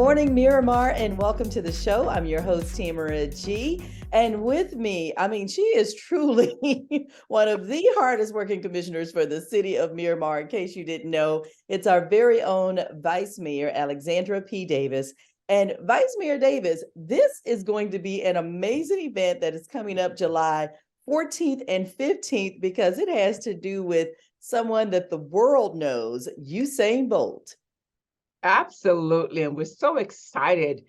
morning, Miramar, and welcome to the show. I'm your host, Tamara G. And with me, she is truly one of the hardest working commissioners for the city of Miramar. In case you didn't know, it's our very own Vice Mayor, Alexandra P. Davis. And Vice Mayor Davis, this is going to be an amazing event that is coming up July 14th and 15th because it has to do with someone that the world knows, Usain Bolt. Absolutely. And we're so excited.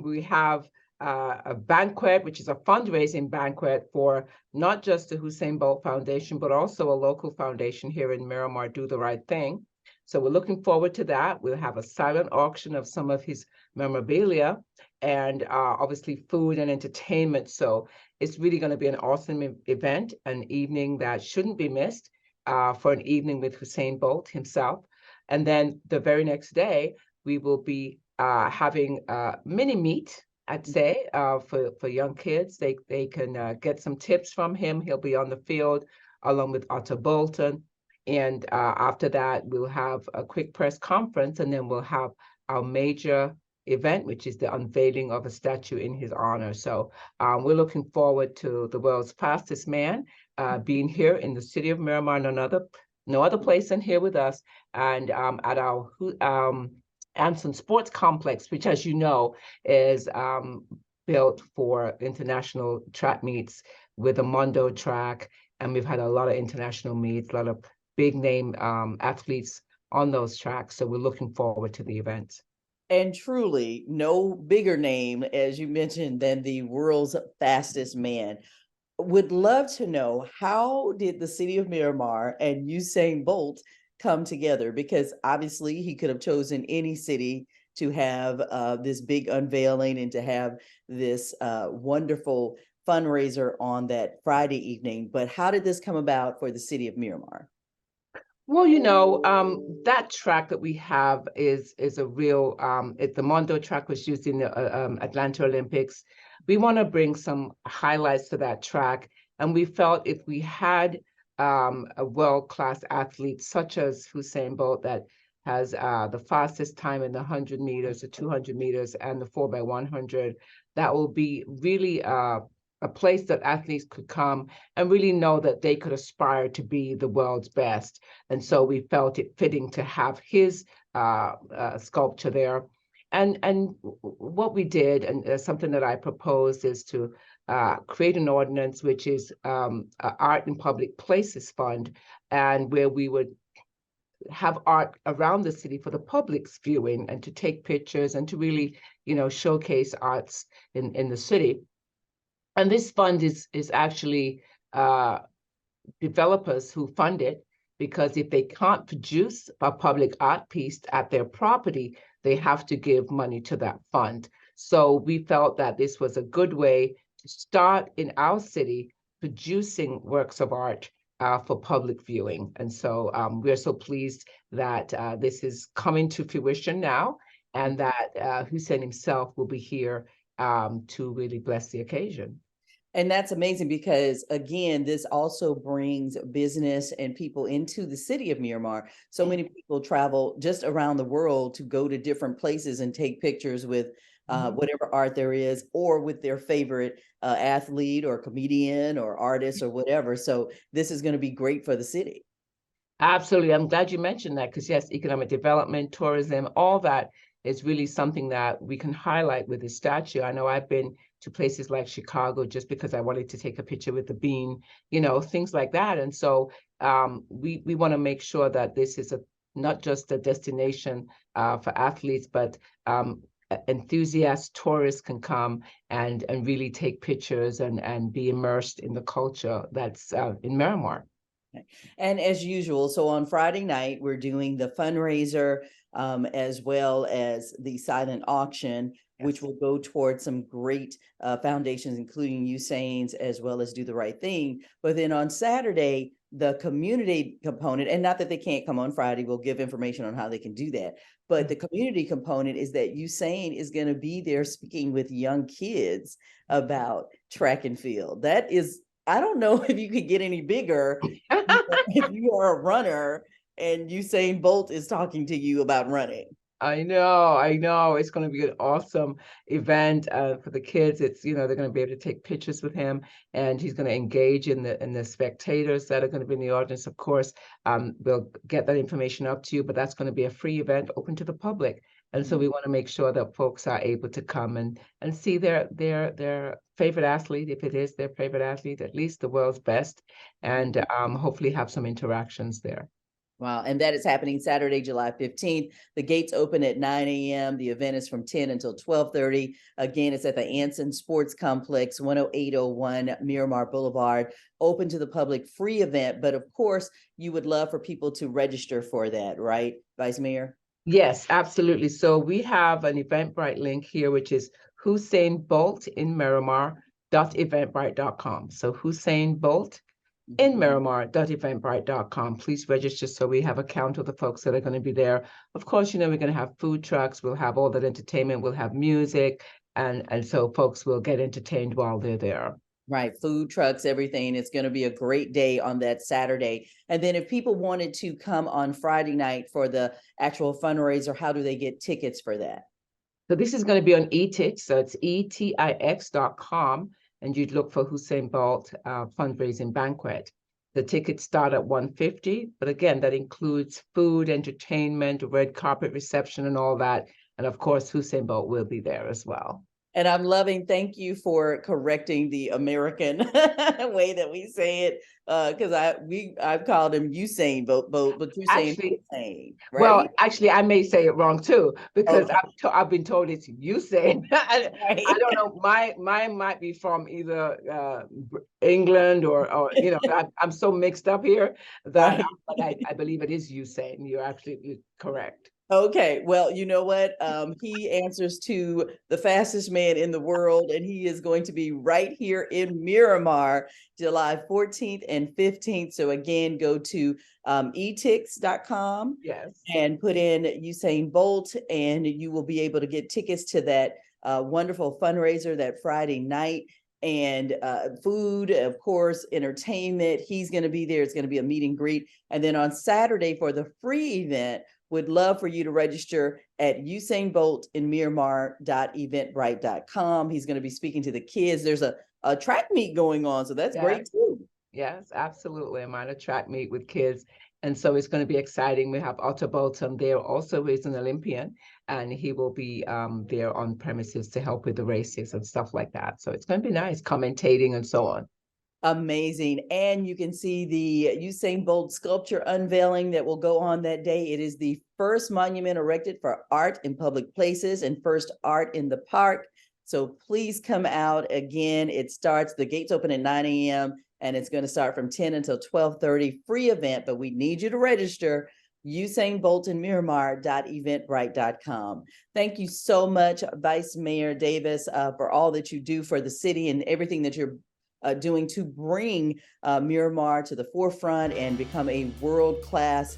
We have a banquet, which is a fundraising banquet for not just the Usain Bolt Foundation, but also a local foundation here in Miramar, Do the Right Thing. So we're looking forward to that. We'll have a silent auction of some of his memorabilia and obviously food and entertainment. So it's really going to be an awesome event, an evening that shouldn't be missed for an evening with Usain Bolt himself. And then the very next day, we will be having a mini meet, I'd say, for young kids. They can get some tips from him. He'll be on the field along with Otto Bolton. And after that, we'll have a quick press conference, and then we'll have our major event, which is the unveiling of a statue in his honor. So we're looking forward to the world's fastest man being here in the city of Miramar, no other place than here with us, and at our Anson Sports Complex, which, as you know, is built for international track meets with a Mondo track. And we've had a lot of international meets, a lot of big name athletes on those tracks. So we're looking forward to the event. And truly, no bigger name, as you mentioned, than the world's fastest man. Would love to know, how did the city of Miramar and Usain Bolt come together? Because obviously he could have chosen any city to have this big unveiling and to have this wonderful fundraiser on that Friday evening. But how did this come about for the city of Miramar? Well, that track that we have is a real, the Mondo track was used in the Atlanta Olympics. We want to bring some highlights to that track. And we felt if we had a world-class athlete such as Usain Bolt that has the fastest time in the 100 meters, the 200 meters, and the 4x100, that will be really a place that athletes could come and really know that they could aspire to be the world's best. And so we felt it fitting to have his sculpture there. And what we did, and something that I proposed, is to create an ordinance, which is Art in Public Places Fund, and where we would have art around the city for the public's viewing and to take pictures and to really, showcase arts in the city. And this fund is actually developers who fund it, because if they can't produce a public art piece at their property, they have to give money to that fund. So we felt that this was a good way to start in our city producing works of art for public viewing. And so we're so pleased that this is coming to fruition now, and that Usain himself will be here to really bless the occasion. And that's amazing because, again, this also brings business and people into the city of Miramar. So many people travel just around the world to go to different places and take pictures with whatever art there is, or with their favorite athlete or comedian or artist or whatever. So this is going to be great for the city. Absolutely. I'm glad you mentioned that, because yes, economic development, tourism, all that is really something that we can highlight with this statue. I know I've been to places like Chicago just because I wanted to take a picture with the bean, things like that. And so we want to make sure that this is not just a destination for athletes, but enthusiasts, tourists can come and really take pictures and be immersed in the culture that's in Miramar. And as usual, so on Friday night, we're doing the fundraiser as well as the silent auction, which will go towards some great foundations, including Usain's, as well as Do the Right Thing. But then on Saturday, the community component, and not that they can't come on Friday, we'll give information on how they can do that. But the community component is that Usain is going to be there speaking with young kids about track and field. That is, I don't know if you could get any bigger if you are a runner and Usain Bolt is talking to you about running. I know. It's going to be an awesome event for the kids. It's, they're going to be able to take pictures with him, and he's going to engage in the spectators that are going to be in the audience. Of course, we'll get that information up to you, but that's going to be a free event open to the public. And so we want to make sure that folks are able to come and see their favorite athlete, if it is their favorite athlete, at least the world's best, and hopefully have some interactions there. Wow. And that is happening Saturday, July 15th. The gates open at 9 a.m. The event is from 10 until 12:30. Again, it's at the Anson Sports Complex, 10801 Miramar Boulevard, open to the public, free event. But of course, you would love for people to register for that, right, Vice Mayor? Yes, absolutely. So we have an Eventbrite link here, which is Usain Bolt in Miramar.eventbrite.com. So Usain Bolt in Miramar.eventbrite.com. Please register so we have a count of the folks that are going to be there. Of course, we're going to have food trucks, we'll have all that entertainment, we'll have music, and so folks will get entertained while they're there. Right. Food trucks, everything. It's going to be a great day on that Saturday. And then if people wanted to come on Friday night for the actual fundraiser, how do they get tickets for that? So this is going to be on eTix. So it's etix.com. And you'd look for Usain Bolt fundraising banquet. The tickets start at $150, but again, that includes food, entertainment, red carpet reception, and all that. And of course, Usain Bolt will be there as well. And I'm loving, thank you for correcting the American way that we say it. Because I've called him Usain, but you're saying Usain, right? Well, actually, I may say it wrong too, because I've been told it's Usain. I don't know. Mine might be from either England or I'm so mixed up here that I believe it is Usain. You're absolutely correct. Okay, well, you know what? He answers to the fastest man in the world, and he is going to be right here in Miramar, July 14th and 15th. So again, go to etix.com and put in Usain Bolt, and you will be able to get tickets to that wonderful fundraiser that Friday night. And food, of course, entertainment. He's going to be there. It's going to be a meet and greet. And then on Saturday for the free event, would love for you to register at Usain Bolt in Miramar.eventbrite.com. He's going to be speaking to the kids. There's a track meet going on, so that's great too. Yes, absolutely. I'm on a track meet with kids. And so it's going to be exciting. We have Otto Bolton there also, who is an Olympian, and he will be there on premises to help with the races and stuff like that. So it's going to be nice, commentating and so on. Amazing. And you can see the Usain Bolt sculpture unveiling that will go on that day. It is the first monument erected for art in public places and first art in the park. So please come out. Again, the gates open at 9 a.m. and it's going to start from 10 until 12:30, free event, but we need you to register. Usain Bolt in Miramar.eventbrite.com. Thank you so much, Vice Mayor Davis, for all that you do for the city and everything that you're doing to bring Miramar to the forefront and become a world-class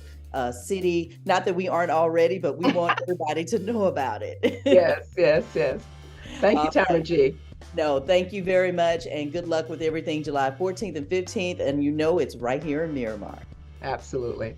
city. Not that we aren't already, but we want everybody to know about it. Yes. Thank you, Tamara G. No, thank you very much, and good luck with everything July 14th and 15th, and it's right here in Miramar. Absolutely.